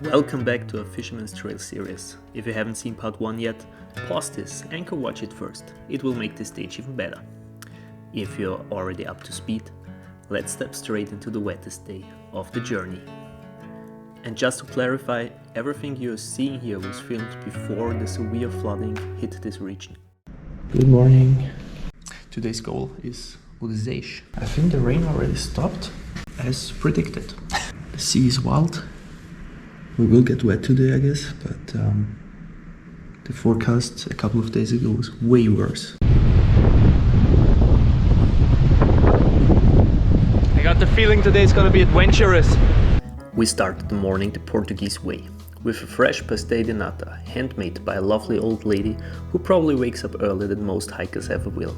Welcome back to our Fisherman's Trail series. If you haven't seen part 1 yet, pause this and go watch it first. It will make the stage even better. If you're already up to speed, let's step straight into the wettest day of the journey. And just to clarify, everything you're seeing here was filmed before the severe flooding hit this region. Good morning. Today's goal is Udezeish. I think the rain already stopped, as predicted. The sea is wild. We will get wet today, I guess, but the forecast a couple of days ago was way worse. I got the feeling today is gonna be adventurous. We started the morning the Portuguese way, with a fresh pastel de nata, handmade by a lovely old lady who probably wakes up earlier than most hikers ever will.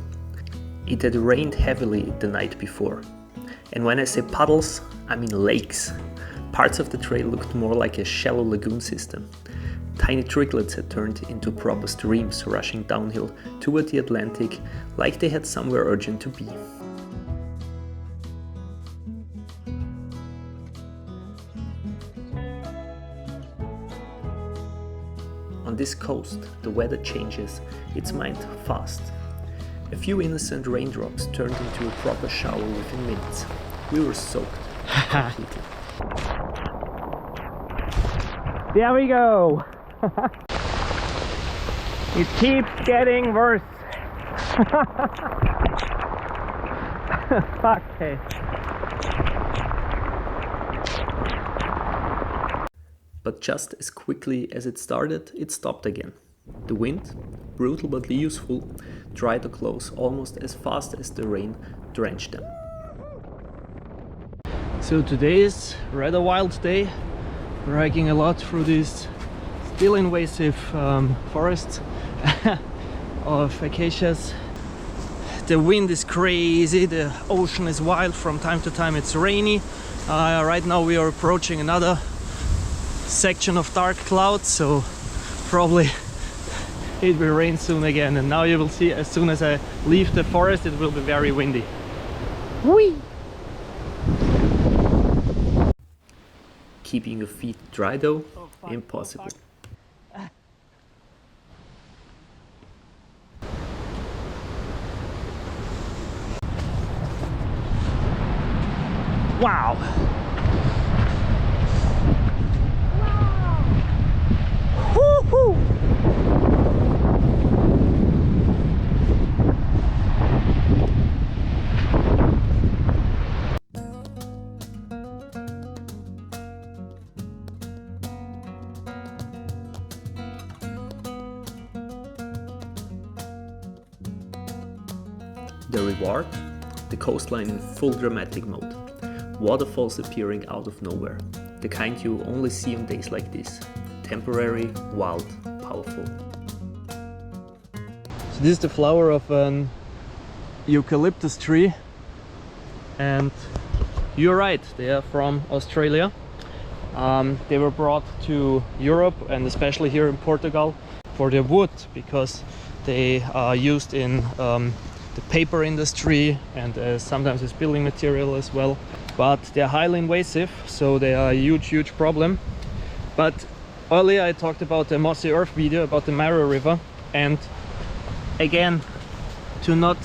It had rained heavily the night before. And when I say puddles, I mean lakes. Parts of the trail looked more like a shallow lagoon system. Tiny tricklets had turned into proper streams rushing downhill toward the Atlantic like they had somewhere urgent to be. On this coast, the weather changes its mind fast. A few innocent raindrops turned into a proper shower within minutes. We were soaked completely. There we go. It keeps getting worse. Fuck it. But just as quickly as it started, it stopped again. The wind, brutal but useful, dried the clothes almost as fast as the rain drenched them. So today is a rather wild day. We're hiking a lot through these still invasive forests of acacias. The wind is crazy, the ocean is wild, from time to time it's rainy. Right now we are approaching another section of dark clouds, so probably it will rain soon again. And now you will see, as soon as I leave the forest, it will be very windy. Whee! Keeping your feet dry though, impossible. Wow! Woo-hoo! The reward? The coastline in full dramatic mode. Waterfalls appearing out of nowhere. The kind you only see on days like this. Temporary, wild, powerful. So this is the flower of an eucalyptus tree, and you're right, they are from Australia. They were brought to Europe and especially here in Portugal for their wood, because they are used in the paper industry and sometimes as building material as well. But they're highly invasive, so they are a huge problem. But earlier I talked about the Mossy Earth video about the Mara River, and again, to not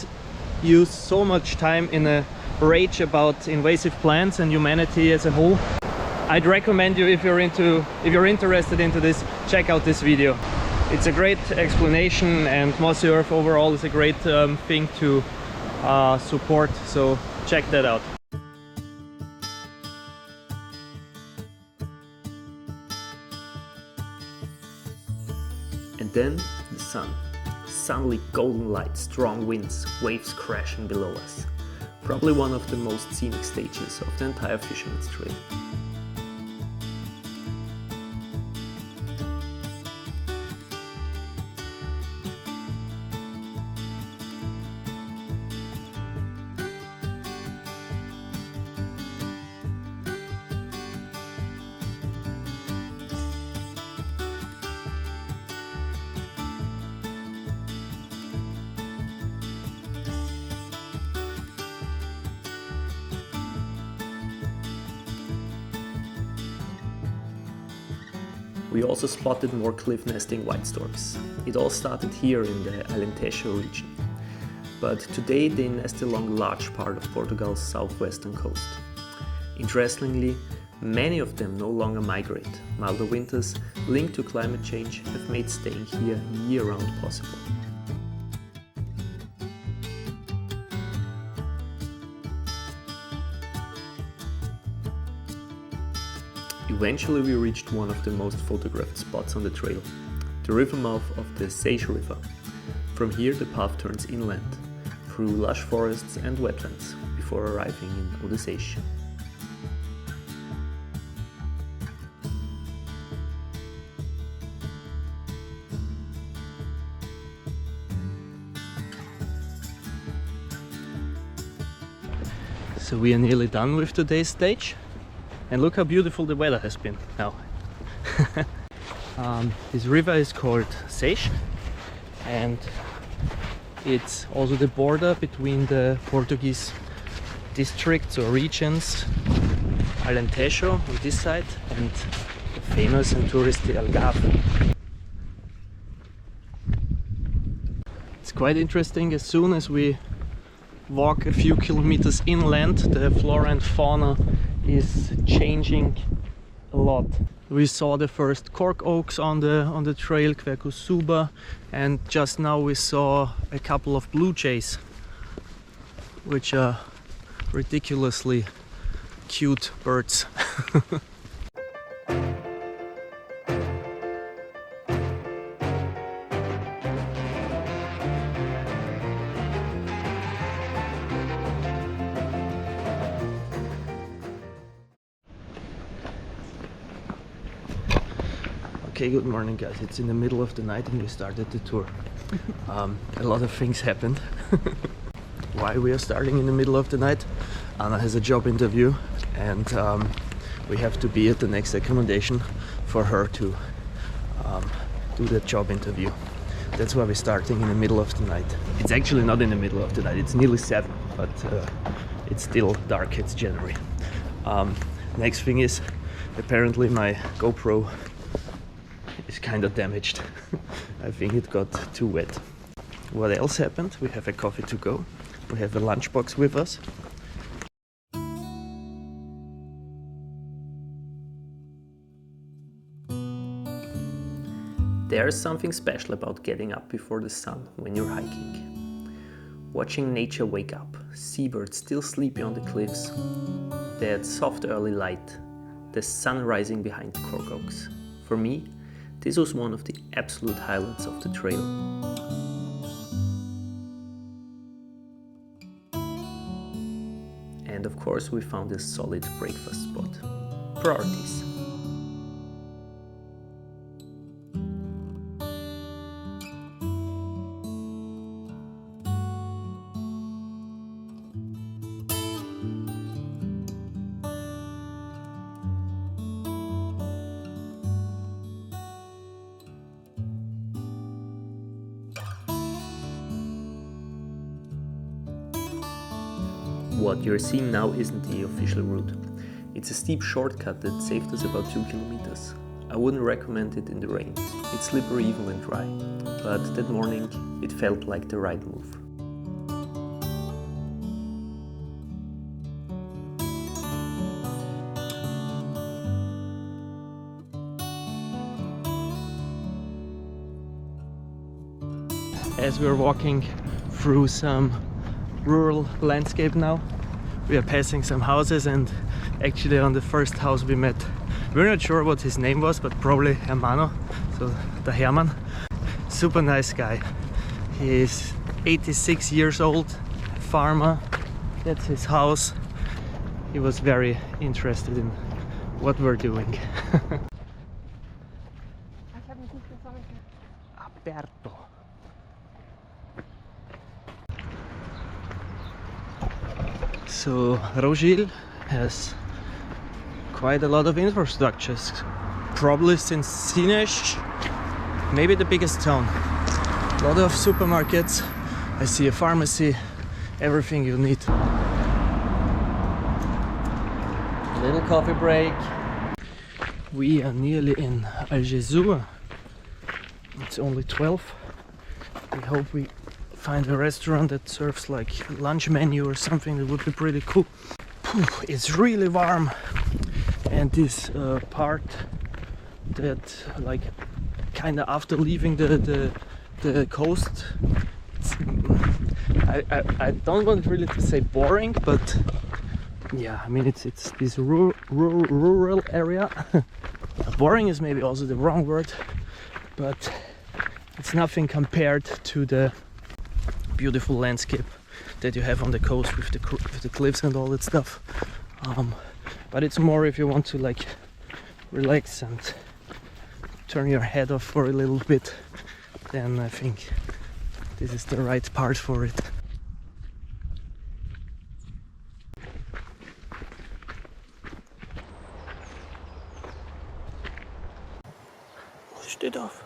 use so much time in a rage about invasive plants and humanity as a whole, I'd recommend you, if you're interested into this, check out this video. It's a great explanation, and Mossy Earth overall is a great thing to support, so check that out. And then the sun. Sunlit golden light, strong winds, waves crashing below us. Probably one of the most scenic stages of the entire Fisherman's Trail. We also spotted more cliff nesting white storks. It all started here in the Alentejo region, but today they nest along a large part of Portugal's southwestern coast. Interestingly, many of them no longer migrate. Milder winters linked to climate change have made staying here year-round possible. Eventually we reached one of the most photographed spots on the trail, the river mouth of the Seix River. From here the path turns inland, through lush forests and wetlands, before arriving in Seix. So we are nearly done with today's stage. And look how beautiful the weather has been now. This river is called Seix, and it's also the border between the Portuguese districts or regions, Alentejo on this side and the famous and touristy Algarve. It's quite interesting. As soon as we walk a few kilometers inland, the flora and fauna is changing a lot. We saw the first cork oaks on the trail, Quercus suba, and just now we saw a couple of blue jays, which are ridiculously cute birds. Okay, good morning guys. It's in the middle of the night and we started the tour. A lot of things happened. Why we are starting in the middle of the night? Anna has a job interview and we have to be at the next accommodation for her to do the job interview. That's why we're starting in the middle of the night. It's actually not in the middle of the night, it's nearly 7, but it's still dark, it's January. Next thing is, apparently my GoPro is kind of damaged. I think it got too wet. What else happened? We have a coffee to go. We have a lunchbox with us. There's something special about getting up before the sun when you're hiking. Watching nature wake up, seabirds still sleepy on the cliffs, that soft early light, the sun rising behind the cork oaks. For me, this was one of the absolute highlights of the trail. And of course we found a solid breakfast spot. Priorities. What you're seeing now isn't the official route. It's a steep shortcut that saved us about 2 kilometers. I wouldn't recommend it in the rain. It's slippery even when dry, but that morning it felt like the right move. As we're walking through some rural landscape now, we are passing some houses, and actually on the first house we met, we're not sure what his name was, but probably Hermano, so the Herman. Super nice guy. He is 86 years old, farmer. That's his house. He was very interested in what we're doing. Aperto. So Rogil has quite a lot of infrastructures, probably since Sines, maybe the biggest town. A lot of supermarkets, I see a pharmacy, everything you need. A little coffee break. We are nearly in Algesur. It's only 12. We hope we find a restaurant that serves like a lunch menu or something. That would be pretty cool. It's really warm, and this part that like kind of after leaving the coast, I don't want really to say boring, but yeah, I mean it's this rural area. Boring is maybe also the wrong word, but it's nothing compared to the beautiful landscape that you have on the coast with the cliffs and all that stuff. But it's more if you want to like relax and turn your head off for a little bit, then I think this is the right part for it. Steht auf.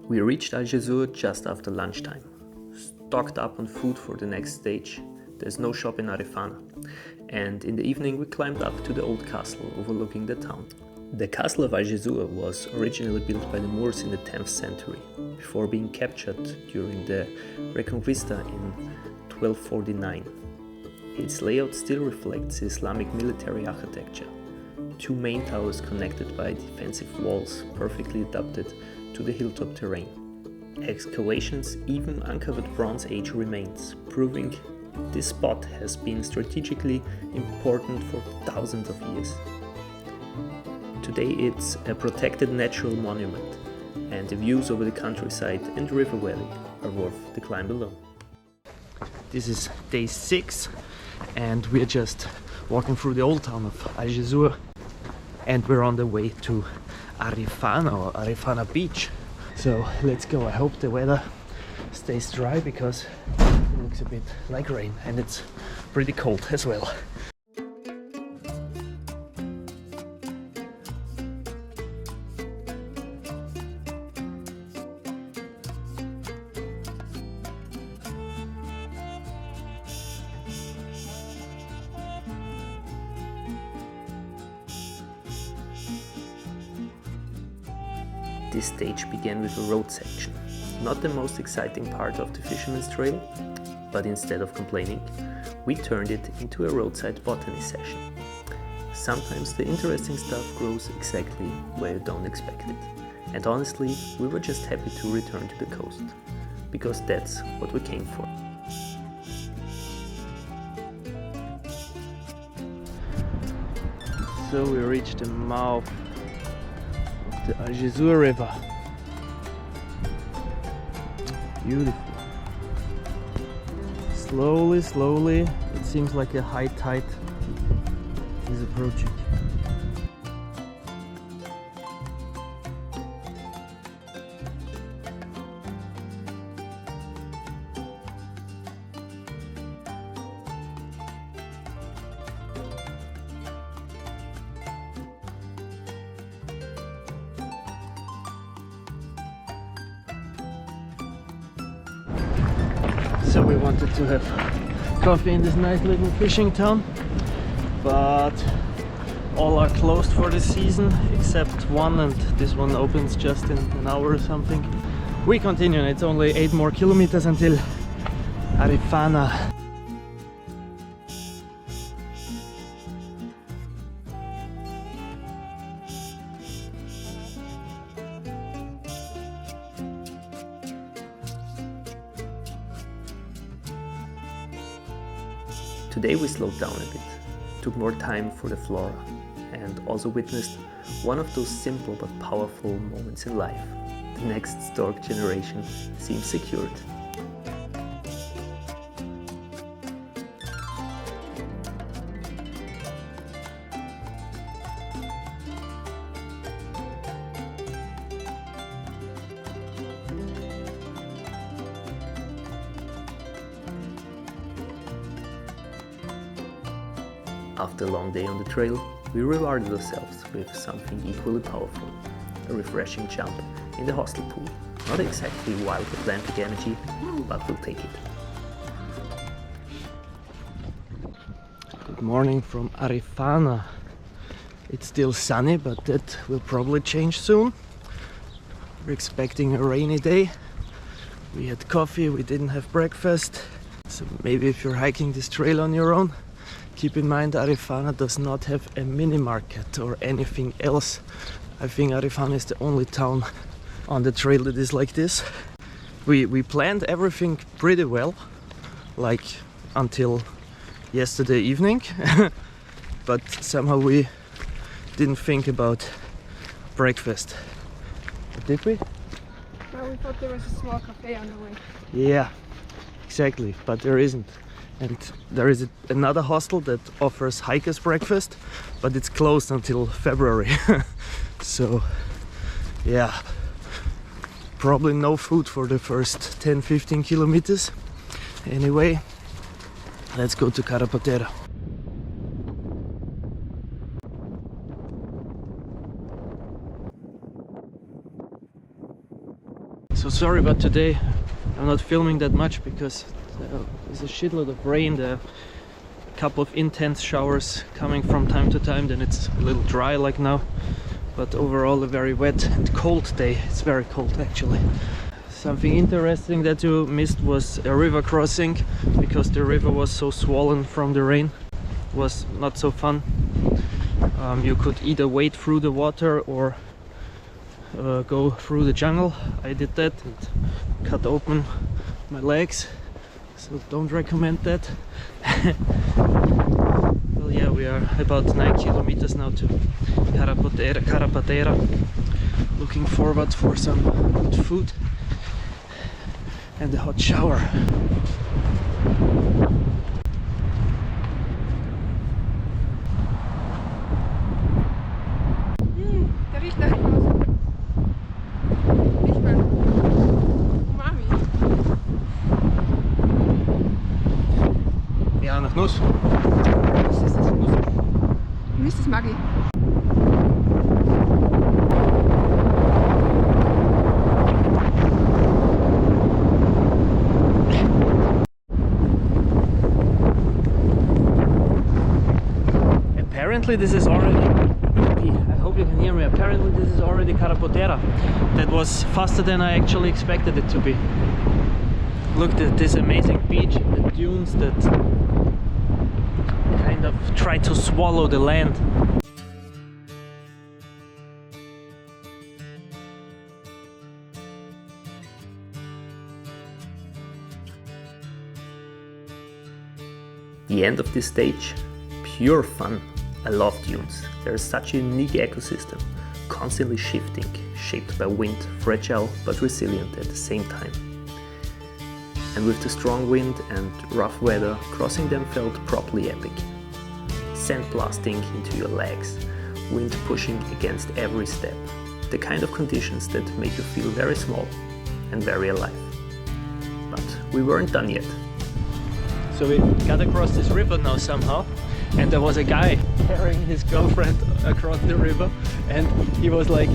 We reached Algesur just after lunchtime. Stocked up on food for the next stage. There's no shop in Arifana. And in the evening we climbed up to the old castle overlooking the town. The castle of Algesur was originally built by the Moors in the 10th century, before being captured during the Reconquista in 1249. Its layout still reflects Islamic military architecture. Two main towers connected by defensive walls, perfectly adapted to the hilltop terrain. Excavations even uncovered Bronze Age remains, proving this spot has been strategically important for thousands of years. Today it's a protected natural monument, and the views over the countryside and river valley are worth the climb alone. This is day 6, and we're just walking through the old town of Algesur, and we're on the way to Arifana or Arifana beach. So let's go. I hope the weather stays dry because it looks a bit like rain, and it's pretty cold as well. This stage began with a road section, not the most exciting part of the Fisherman's Trail, but instead of complaining, we turned it into a roadside botany session. Sometimes the interesting stuff grows exactly where you don't expect it, and honestly, we were just happy to return to the coast, because that's what we came for. So we reached the mouth the Algesur River. Beautiful. Slowly, it seems like a high tide is approaching. So we wanted to have coffee in this nice little fishing town, but all are closed for the season except one, and this one opens just in an hour or something. We continue, and it's only 8 more kilometers until Arifana. Today we slowed down a bit, took more time for the flora, and also witnessed one of those simple but powerful moments in life. The next stork generation seems secured. After a long day on the trail, we rewarded ourselves with something equally powerful, a refreshing jump in the hostel pool Not exactly wild Atlantic energy, but we'll take it. Good morning from Arifana. It's still sunny, but that will probably change soon. We're expecting a rainy day. We had coffee, we didn't have breakfast. So maybe if you're hiking this trail on your own, keep in mind Arifana does not have a mini market or anything else. I think Arifana is the only town on the trail that is like this. We planned everything pretty well, like until yesterday evening, but somehow we didn't think about breakfast. Did we? Well, we thought there was a small cafe on the way. Yeah, exactly, but there isn't. And there is another hostel that offers hikers breakfast, but it's closed until February. So yeah, probably no food for the first 10-15 kilometers. Anyway, let's go to Carapateira. So sorry, but today I'm not filming that much because there's a shitload of rain. There are a couple of intense showers coming from time to time, then it's a little dry like now. But overall a very wet and cold day. It's very cold actually. Something interesting that you missed was a river crossing, because the river was so swollen from the rain. It was not so fun. You could either wade through the water or go through the jungle. I did that and cut open my legs, so don't recommend that. Well, yeah, we are about 9 kilometers now to Carapateira. Looking forward for some good food and a hot shower. Der riecht nach was. Nicht mal Umami. Ja, nach Nuss. Was ist das? Mist, das mag ich. Apparently this is already, I hope you can hear me, apparently this is already Carapateira. That was faster than I actually expected it to be. Look at this amazing beach and the dunes that kind of try to swallow the land. The end of this stage, pure fun. I love dunes. There's such a unique ecosystem, constantly shifting, shaped by wind, fragile but resilient at the same time. And with the strong wind and rough weather, crossing them felt properly epic. Sand blasting into your legs, wind pushing against every step. The kind of conditions that make you feel very small and very alive. But we weren't done yet. So we got across this river now somehow, and there was a guy carrying his girlfriend across the river, and he was like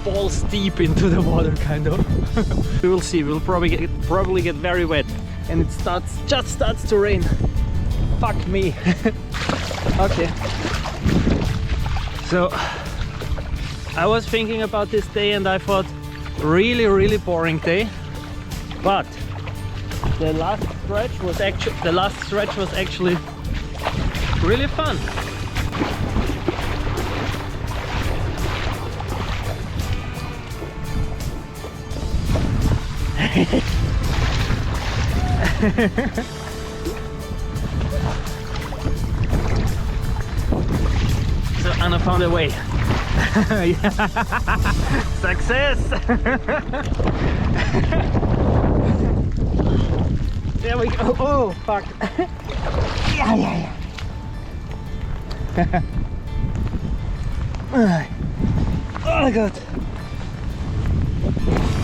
balls deep into the water, kind of. We will see. We'll probably get very wet, and it just starts to rain. Fuck me. Okay. So I was thinking about this day, and I thought really boring day, but the last stretch was actually really fun. So Anna found a way. Success! There we go. Oh fuck. Yeah. Oh god.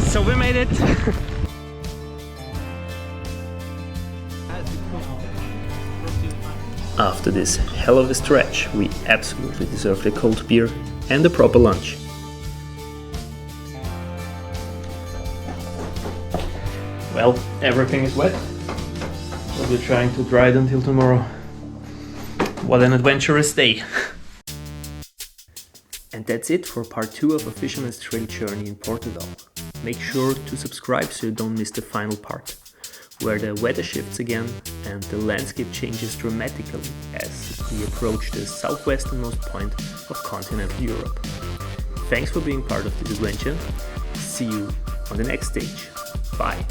So we made it. After this hell of a stretch, we absolutely deserved a cold beer and a proper lunch. Well, everything is wet, but we're trying to dry it until tomorrow. What an adventurous day! And that's it for part 2 of a Fisherman's Trail journey in Portugal. Make sure to subscribe so you don't miss the final part, where the weather shifts again and the landscape changes dramatically as we approach the southwesternmost point of continental Europe. Thanks for being part of this adventure. See you on the next stage. Bye.